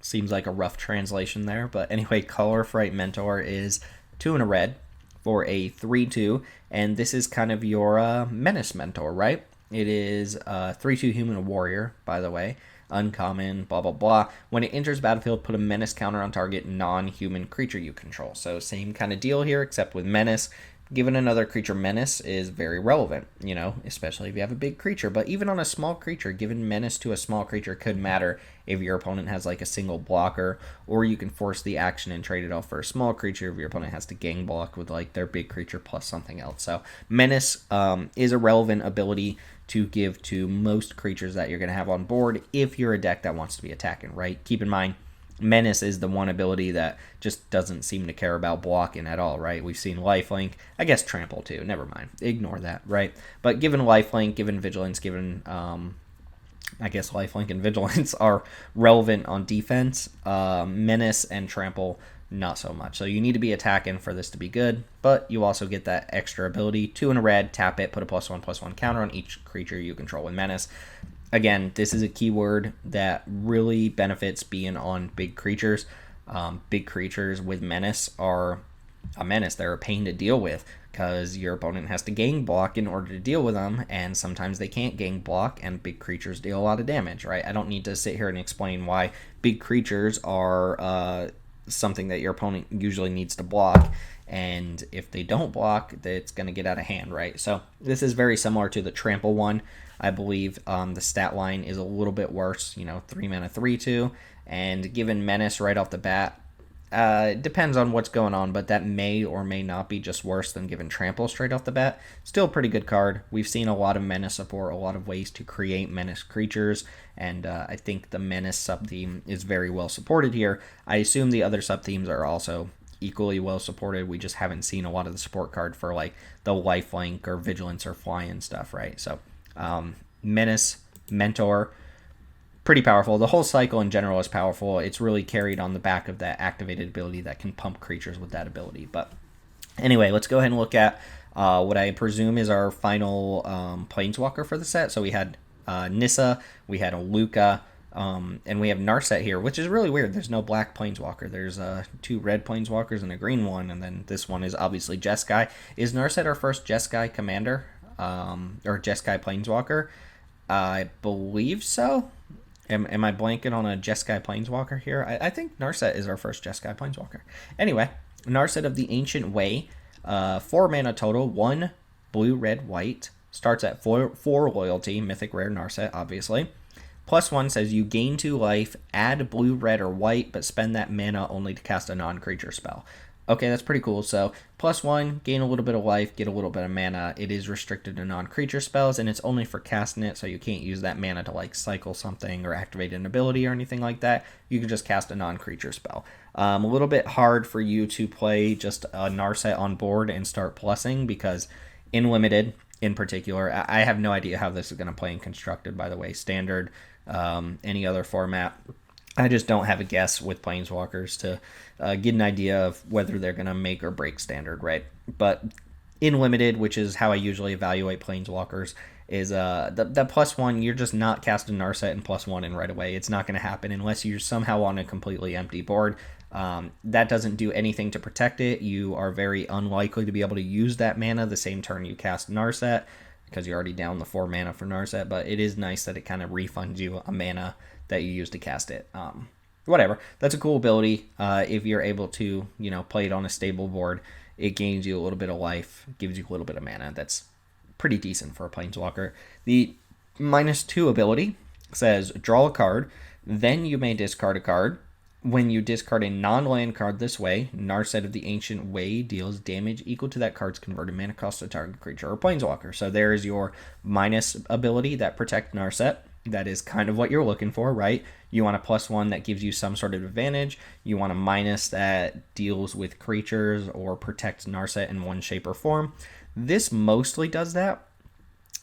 Seems like a rough translation there. But anyway, Caller Fright Mentor is 2 and a red for a 3/2. And this is kind of your Menace Mentor, right? It is 3/2 human warrior, by the way. Uncommon, blah, blah, blah. When it enters battlefield, put a Menace counter on target non-human creature you control. So same kind of deal here, except with Menace. Given another creature Menace is very relevant, you know, especially if you have a big creature. But even on a small creature, giving Menace to a small creature could matter if your opponent has like a single blocker, or you can force the action and trade it off for a small creature if your opponent has to gang block with like their big creature plus something else. So Menace is a relevant ability to give to most creatures that you're going to have on board if you're a deck that wants to be attacking, right? Keep in mind, Menace is the one ability that just doesn't seem to care about blocking at all, right? We've seen Lifelink, I guess Trample too, never mind, ignore that, right? But given Lifelink, given Vigilance, given, I guess Lifelink and Vigilance are relevant on defense, Menace and Trample, not so much. So you need to be attacking for this to be good, but you also get that extra ability. 2 and a red, tap it, put a +1/+1 counter on each creature you control with Menace. Again, this is a keyword that really benefits being on big creatures. Big creatures with Menace are a menace. They're a pain to deal with because your opponent has to gang block in order to deal with them, and sometimes they can't gang block, and big creatures deal a lot of damage, right? I don't need to sit here and explain why big creatures are something that your opponent usually needs to block, and if they don't block, it's going to get out of hand, right? So this is very similar to the Trample one. I believe the stat line is a little bit worse, 3 mana 3/2, and given Menace right off the bat, it depends on what's going on, but that may or may not be just worse than given Trample straight off the bat. Still a pretty good card. We've seen a lot of Menace support, a lot of ways to create Menace creatures, and I think the Menace sub-theme is very well supported here. I assume the other sub-themes are also equally well supported. We just haven't seen a lot of the support card for like the Lifelink or Vigilance or Fly-in stuff, right? So Menace, Mentor, pretty powerful. The whole cycle in general is powerful. It's really carried on the back of that activated ability that can pump creatures with that ability. But anyway, let's go ahead and look at what I presume is our final Planeswalker for the set. So we had Nissa, we had a Luca, and we have Narset here, which is really weird. There's no black Planeswalker. There's 2 red Planeswalkers and a green one, and then this one is obviously Jeskai. Is Narset our first Jeskai commander? Or Jeskai Planeswalker? I believe so. Am I blanking on a Jeskai Planeswalker here? I think Narset is our first Jeskai Planeswalker. Anyway, Narset of the Ancient Way, 4 mana total, 1 blue, red, white. Starts at 4 loyalty, mythic rare Narset, obviously. +1 says you gain 2 life, add blue, red, or white, but spend that mana only to cast a non-creature spell. Okay, that's pretty cool. So +1, gain a little bit of life, get a little bit of mana. It is restricted to non-creature spells, and it's only for casting it, so you can't use that mana to like cycle something or activate an ability or anything like that. You can just cast a non-creature spell. A little bit hard for you to play just a Narset on board and start plussing because in Limited, in particular, I have no idea how this is going to play in Constructed, by the way. Standard, any other format. I just don't have a guess with Planeswalkers to get an idea of whether they're going to make or break Standard, right? But in Limited, which is how I usually evaluate Planeswalkers, is the +1, you're just not casting Narset and +1 in right away. It's not going to happen unless you're somehow on a completely empty board. That doesn't do anything to protect it. You are very unlikely to be able to use that mana the same turn you cast Narset, because you're already down the 4 mana for Narset, but it is nice that it kind of refunds you a mana that you use to cast it. Whatever. That's a cool ability. If you're able to, play it on a stable board, it gains you a little bit of life, gives you a little bit of mana. That's pretty decent for a Planeswalker. The -2 ability says, draw a card, then you may discard a card. When you discard a non-land card this way, Narset of the Ancient Way deals damage equal to that card's converted mana cost to target creature or Planeswalker. So there's your minus ability that protects Narset. That is kind of what you're looking for, right? You want a +1 that gives you some sort of advantage. You want a minus that deals with creatures or protects Narset in one shape or form. This mostly does that.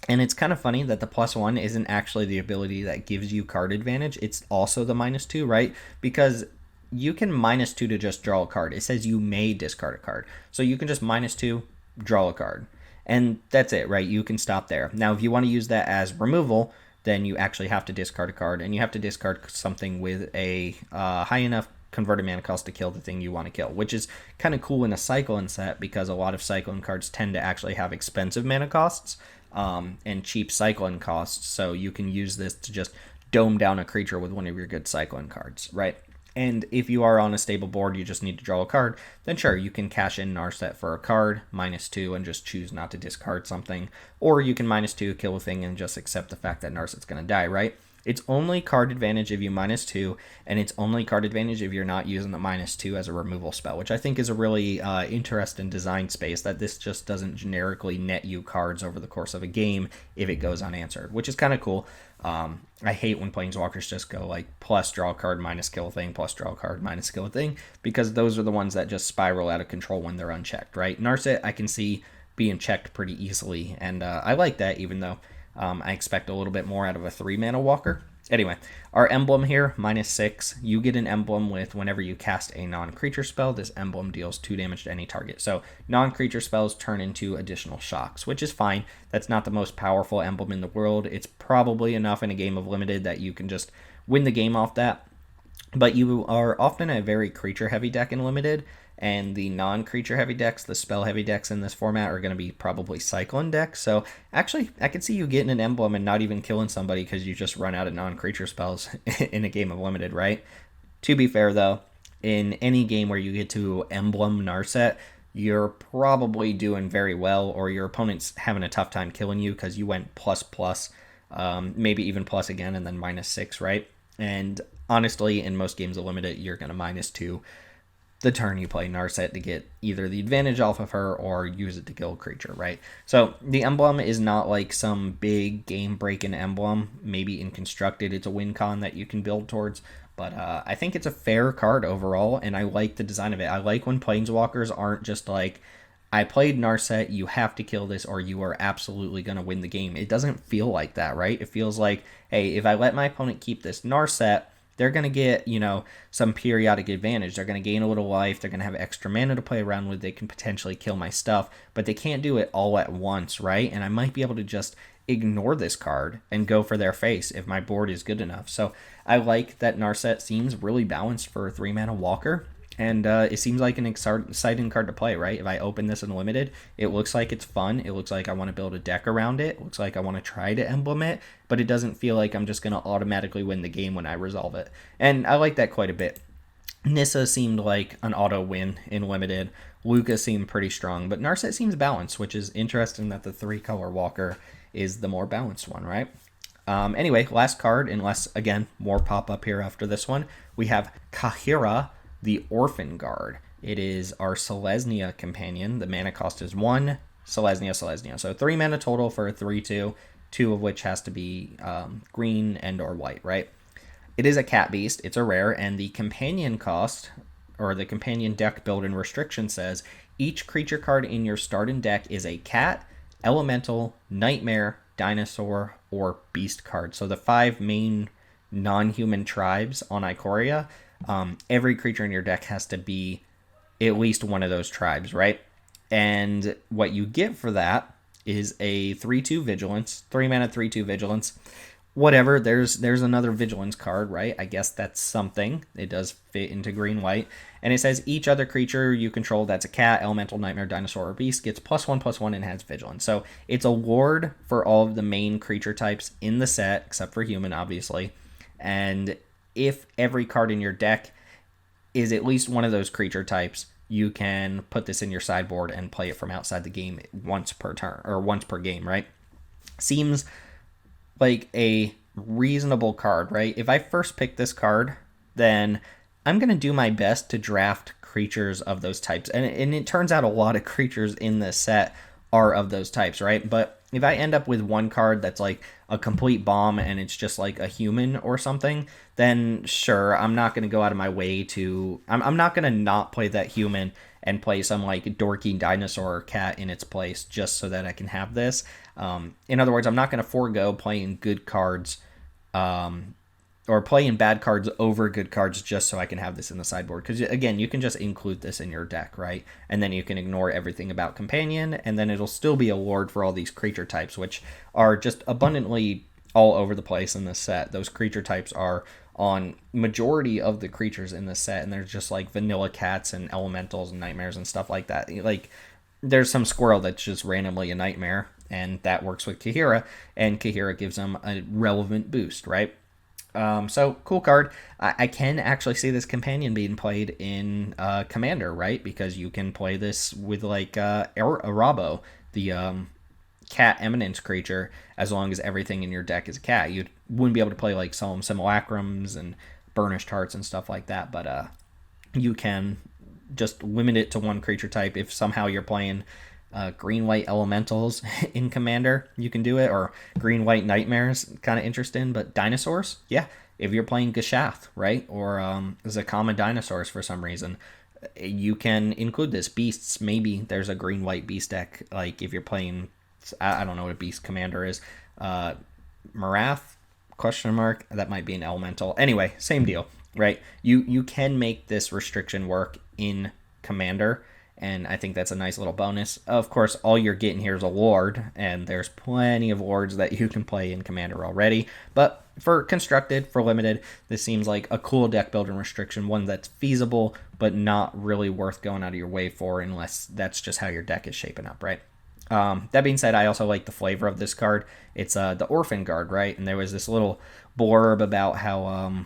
And it's kind of funny that the +1 isn't actually the ability that gives you card advantage. It's also the -2, right? Because you can -2 to just draw a card. It says you may discard a card. So you can just -2, draw a card. And that's it, right? You can stop there. Now, if you want to use that as removal, then you actually have to discard a card. And you have to discard something with a high enough converted mana cost to kill the thing you want to kill, which is kind of cool in a Cyclone set because a lot of Cyclone cards tend to actually have expensive mana costs. And cheap Cyclone costs, so you can use this to just dome down a creature with one of your good Cyclone cards, right? And if you are on a stable board, you just need to draw a card, then sure, you can cash in Narset for a card, -2, and just choose not to discard something. Or you can -2, kill a thing, and just accept the fact that Narset's going to die, right? It's only card advantage if you -2, and it's only card advantage if you're not using the -2 as a removal spell, which I think is a really interesting design space, that this just doesn't generically net you cards over the course of a game if it goes unanswered, which is kind of cool. I hate when Planeswalkers just go like plus draw a card, minus kill a thing, plus draw a card, minus kill a thing, because those are the ones that just spiral out of control when they're unchecked, right? Narset, I can see being checked pretty easily, and I like that, even though I expect a little bit more out of a 3-mana walker. Anyway, our emblem here, -6. You get an emblem with whenever you cast a non-creature spell, this emblem deals 2 damage to any target. So non-creature spells turn into additional shocks, which is fine. That's not the most powerful emblem in the world. It's probably enough in a game of Limited that you can just win the game off that. But you are often a very creature-heavy deck in Limited, and the non-creature heavy decks, the spell heavy decks in this format, are going to be probably Cyclone decks. So actually, I could see you getting an emblem and not even killing somebody because you just run out of non-creature spells in a game of Limited, right? To be fair, though, in any game where you get to emblem Narset, you're probably doing very well, or your opponent's having a tough time killing you because you went ++, maybe even plus again, and then -6, right? And honestly, in most games of Limited, you're going to -2 the turn you play Narset to get either the advantage off of her or use it to kill a creature, right? So the emblem is not like some big game-breaking emblem. Maybe in Constructed, it's a win con that you can build towards, but I think it's a fair card overall, and I like the design of it. I like when Planeswalkers aren't just like, I played Narset, you have to kill this or you are absolutely going to win the game. It doesn't feel like that, right? It feels like, hey, if I let my opponent keep this Narset, they're going to get, some periodic advantage. They're going to gain a little life. They're going to have extra mana to play around with. They can potentially kill my stuff, but they can't do it all at once, right? And I might be able to just ignore this card and go for their face if my board is good enough. So I like that Narset seems really balanced for a 3-mana walker. And it seems like an exciting card to play, right? If I open this in Limited, it looks like it's fun. It looks like I want to build a deck around it. It looks like I want to try to emblem it, but it doesn't feel like I'm just going to automatically win the game when I resolve it. And I like that quite a bit. Nissa seemed like an auto win in Limited. Luca seemed pretty strong, but Narset seems balanced, which is interesting that the 3-color walker is the more balanced one, right? Anyway, last card, unless, again, more pop up here after this one, we have Kahira, the Orphan Guard. It is our Selesnya companion. The mana cost is 1, Selesnya. So 3 mana total for a 3/2, 2 of which has to be green and or white, right? It is a cat beast. It's a rare, and the companion cost, or the companion deck build-in restriction says, each creature card in your starting deck is a cat, elemental, nightmare, dinosaur, or beast card. So the 5 main non-human tribes on Ikoria, every creature in your deck has to be at least one of those tribes, right? And what you get for that is a 3/2 Vigilance, 3 mana 3/2 Vigilance. Whatever, there's another Vigilance card, right? I guess that's something. It does fit into green-white. And it says each other creature you control that's a cat, elemental, nightmare, dinosaur, or beast gets +1/+1 and has Vigilance. So it's a ward for all of the main creature types in the set, except for human, obviously. And if every card in your deck is at least one of those creature types, you can put this in your sideboard and play it from outside the game once per turn, or once per game, right? Seems like a reasonable card, right? If I first pick this card, then I'm going to do my best to draft creatures of those types. And it turns out a lot of creatures in this set are of those types, right? But if I end up with one card that's like a complete bomb and it's just like a human or something, then sure, I'm not going to go out of my way to... I'm not going to not play that human and play some like dorky dinosaur or cat in its place just so that I can have this. In other words, I'm not going to forego playing good cards or playing bad cards over good cards just so I can have this in the sideboard. Because again, you can just include this in your deck, right? And then you can ignore everything about Companion, and then it'll still be a ward for all these creature types, which are just abundantly all over the place in this set. Those creature types are on majority of the creatures in this set, and there's just like vanilla cats and elementals and nightmares and stuff like that. Like, there's some squirrel that's just randomly a nightmare, and that works with Kahira, and Kahira gives them a relevant boost, right? So, cool card. I can actually see this companion being played in Commander, right? Because you can play this with, like, Arabo, the cat eminence creature, as long as everything in your deck is a cat. You wouldn't be able to play, like, Solemn Simulacrums and Burnished Hearts and stuff like that, but you can just limit it to one creature type. If somehow you're playing green-white elementals in Commander, you can do it, or green-white nightmares, kind of interesting. But dinosaurs, yeah, if you're playing Geshath, right, or Zakama dinosaurs for some reason, you can include this. Beasts, maybe there's a green-white beast deck, like if you're playing, I don't know what a beast commander is, Marath, question mark, that might be an elemental. Anyway, same deal, right? You can make this restriction work in Commander, and I think that's a nice little bonus. Of course, all you're getting here is a ward, and there's plenty of wards that you can play in Commander already. But for Constructed, for Limited, this seems like a cool deck building restriction, one that's feasible, but not really worth going out of your way for unless that's just how your deck is shaping up, right? That being said, I also like the flavor of this card. It's the Orphan Guard, right? And there was this little blurb about how...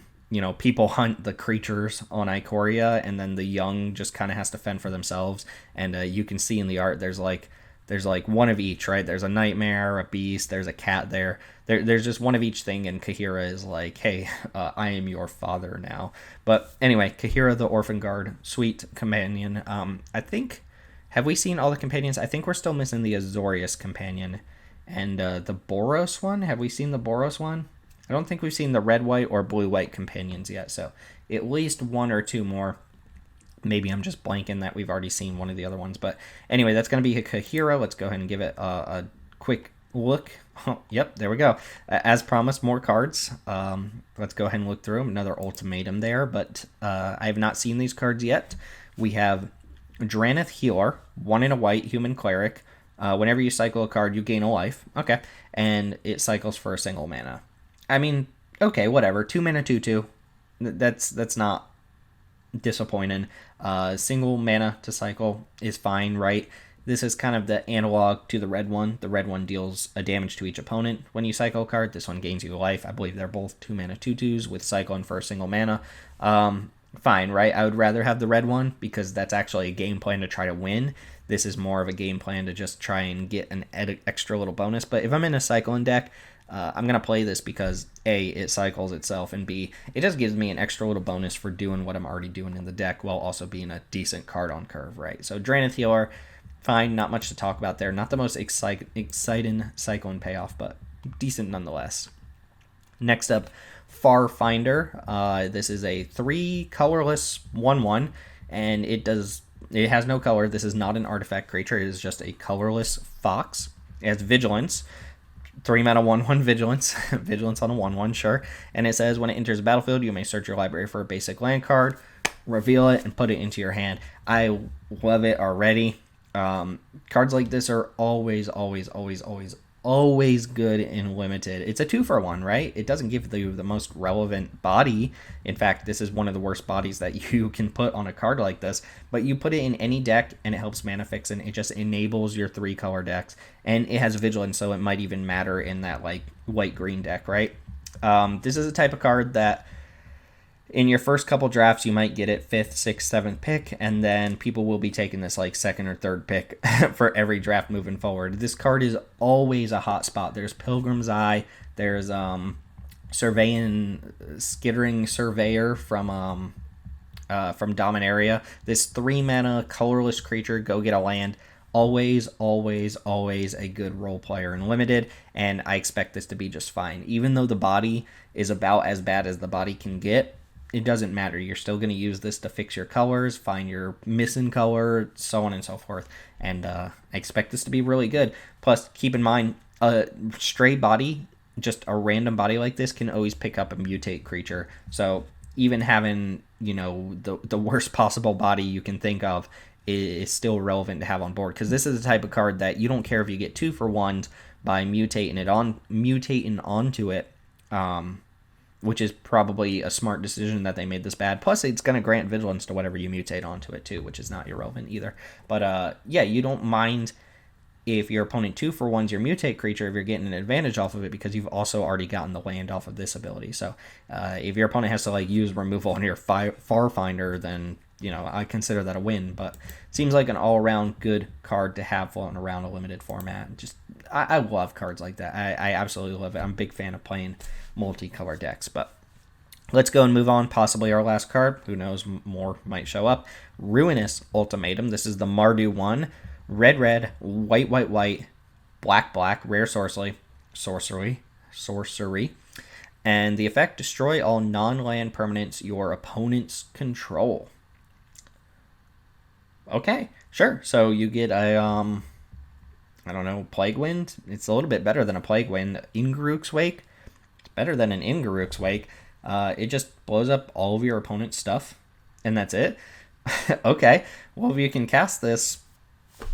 people hunt the creatures on Ikoria, and then the young just kind of has to fend for themselves. And you can see in the art, there's like one of each, right? There's a nightmare, a beast, there's a cat there. There's just one of each thing, and Kahira is like, hey, I am your father now. But anyway, Kahira the Orphan Guard, sweet companion. I think, have we seen all the companions? I think we're still missing the Azorius companion. And the Boros one, have we seen the Boros one? I don't think we've seen the red-white or blue-white companions yet, so at least one or two more. Maybe I'm just blanking that we've already seen one of the other ones. But anyway, that's going to be a Kahira. Let's go ahead and give it a quick look. Oh, yep, there we go. As promised, more cards. Let's go ahead and look through them. Another ultimatum there, but I have not seen these cards yet. We have Drannit Healer, 1 in a white, human cleric. Whenever you cycle a card, you gain a life. Okay, and it cycles for a single mana. I mean, okay, whatever. 2 mana, 2/2. That's not disappointing. Single mana to cycle is fine, right? This is kind of the analog to the red one. The red one deals a damage to each opponent when you cycle a card. This one gains you life. I believe they're both 2 mana, 2/2s with cycling for a single mana. Fine, right? I would rather have the red one because that's actually a game plan to try to win. This is more of a game plan to just try and get an extra little bonus. But if I'm in a cycling deck, I'm going to play this because A, it cycles itself, and B, it just gives me an extra little bonus for doing what I'm already doing in the deck while also being a decent card on curve, right? So Drannit Healer, fine, not much to talk about there. Not the most exciting cycling payoff, but decent nonetheless. Next up, Farfinder. This is a 3 colorless 1/1, and it has no color. This is not an artifact creature. It is just a colorless fox. It has vigilance. 3 mana 1/1 vigilance. Vigilance on a 1/1, sure. And it says when it enters the battlefield, you may search your library for a basic land card, reveal it, and put it into your hand. I love it already. Cards like this are always, always, always, always, always good in limited. It's a 2-for-1, right? It doesn't give you the most relevant body. In fact, this is one of the worst bodies that you can put on a card like this. But you put it in any deck, and it helps mana fix, and it just enables your 3-color decks. And it has Vigilance, so it might even matter in that like white-green deck, right? This is a type of card that in your first couple drafts, you might get it 5th, 6th, 7th pick, and then people will be taking this like 2nd or 3rd pick for every draft moving forward. This card is always a hot spot. There's Pilgrim's Eye, there's Skittering Surveyor from Dominaria. This 3-mana colorless creature, go get a land. Always, always, always a good role player in limited, and I expect this to be just fine. Even though the body is about as bad as the body can get, it doesn't matter. You're still going to use this to fix your colors, find your missing color, so on and so forth. And I expect this to be really good. Plus, keep in mind, a stray body, just a random body like this, can always pick up a mutate creature. So even having, the worst possible body you can think of is still relevant to have on board. Because this is the type of card that you don't care if you get 2-for-1s by mutating onto it. Which is probably a smart decision that they made this bad. Plus, it's going to grant Vigilance to whatever you mutate onto it, too, which is not irrelevant either. But, yeah, you don't mind if your opponent 2-for-1's your mutate creature if you're getting an advantage off of it because you've also already gotten the land off of this ability. So, if your opponent has to, use removal on your Farfinder, then, I consider that a win. But it seems like an all-around good card to have floating around a limited format. Just, I love cards like that. I absolutely love it. I'm a big fan of playing multicolor decks. But let's go and move on. Possibly our last card. Who knows, more might show up. Ruinous Ultimatum. This is the Mardu one. Red, white, black, rare sorcery. And the effect, destroy all non-land permanents your opponents control. Okay, sure. So you get a, Plague Wind. It's a little bit better than a Plague Wind. Ingaruk's Wake. Better than an Ingaruk's Wake. It just blows up all of your opponent's stuff, and that's it. Okay, well, if you can cast this,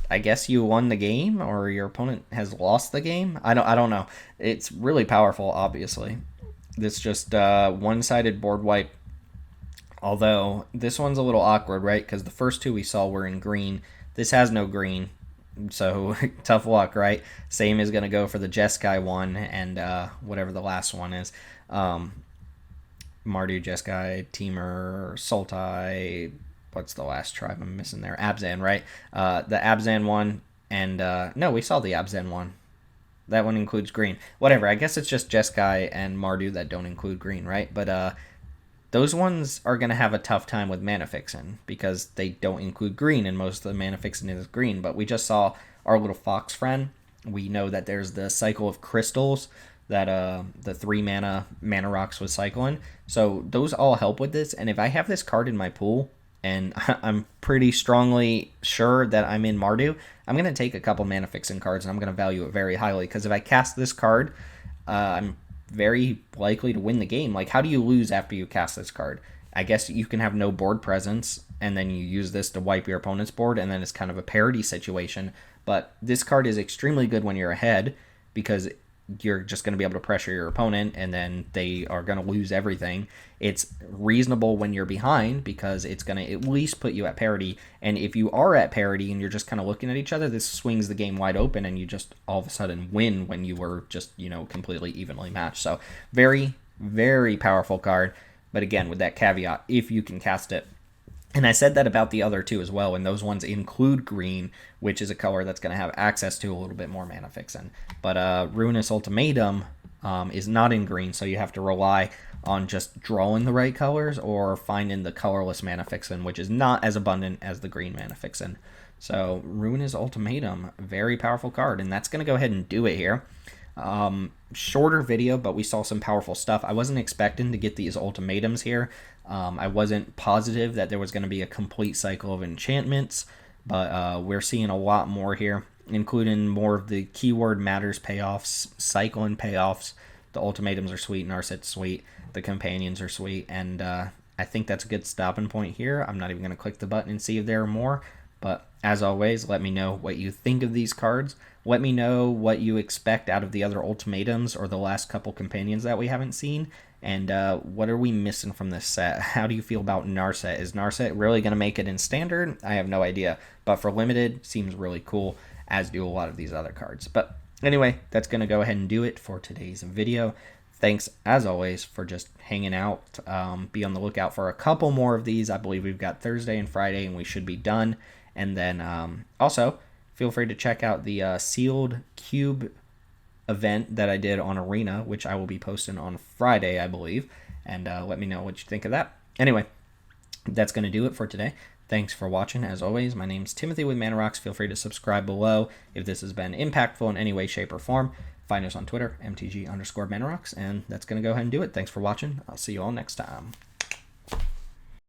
I guess you won the game, or your opponent has lost the game. I don't know. It's really powerful, obviously. This just one-sided board wipe. Although this one's a little awkward, right? Because the first two we saw were in green. This has no green. So, tough luck, right? Same is going to go for the Jeskai one and whatever the last one is. Mardu, Jeskai, Temur, Sultai. What's the last tribe I'm missing there? Abzan, right? The Abzan one. And, no, we saw the Abzan one. That one includes green. Whatever, I guess it's just Jeskai and Mardu that don't include green, right? But, those ones are going to have a tough time with mana fixing because they don't include green, and most of the mana fixing is green. But we just saw our little fox friend. We know that there's the cycle of crystals that the 3-mana rocks was cycling. So those all help with this. And if I have this card in my pool, and I'm pretty strongly sure that I'm in Mardu, I'm going to take a couple mana fixing cards, and I'm going to value it very highly. Because if I cast this card, I'm very likely to win the game. Like, how do you lose after you cast this card? I guess you can have no board presence, and then you use this to wipe your opponent's board, and then it's kind of a parity situation. But this card is extremely good when you're ahead, because you're just going to be able to pressure your opponent, and then they are going to lose everything. It's reasonable when you're behind, because it's going to at least put you at parity. And if you are at parity and you're just kind of looking at each other, this swings the game wide open, and you just all of a sudden win when you were just, completely evenly matched. So very, very powerful card. But again, with that caveat, if you can cast it. And I said that about the other two as well, and those ones include green, which is a color that's going to have access to a little bit more mana fixing. But Ruinous Ultimatum is not in green, so you have to rely on just drawing the right colors or finding the colorless mana fixing, which is not as abundant as the green mana fixing. So Ruinous Ultimatum, very powerful card, and that's going to go ahead and do it here. Shorter video, but we saw some powerful stuff. I wasn't expecting to get these ultimatums here. I wasn't positive that there was going to be a complete cycle of enchantments, but we're seeing a lot more here, including more of the keyword matters payoffs, cycling payoffs. The ultimatums are sweet, Narset's sweet, the companions are sweet, and I think that's a good stopping point here. I'm not even going to click the button and see if there are more, But as always, let me know what you think of these cards. Let me know what you expect out of the other Ultimatums or the last couple companions that we haven't seen. And what are we missing from this set? How do you feel about Narset? Is Narset really going to make it in Standard? I have no idea. But for Limited, seems really cool, as do a lot of these other cards. But anyway, that's going to go ahead and do it for today's video. Thanks, as always, for just hanging out. Be on the lookout for a couple more of these. I believe we've got Thursday and Friday, and we should be done. And then also, feel free to check out the sealed cube event that I did on Arena, which I will be posting on Friday, I believe. And let me know what you think of that. Anyway, that's going to do it for today. Thanks for watching. As always, my name's Timothy with Mana Rocks. Feel free to subscribe below if this has been impactful in any way, shape, or form. Find us on Twitter, MTG_ManaRocks. And that's going to go ahead and do it. Thanks for watching. I'll see you all next time.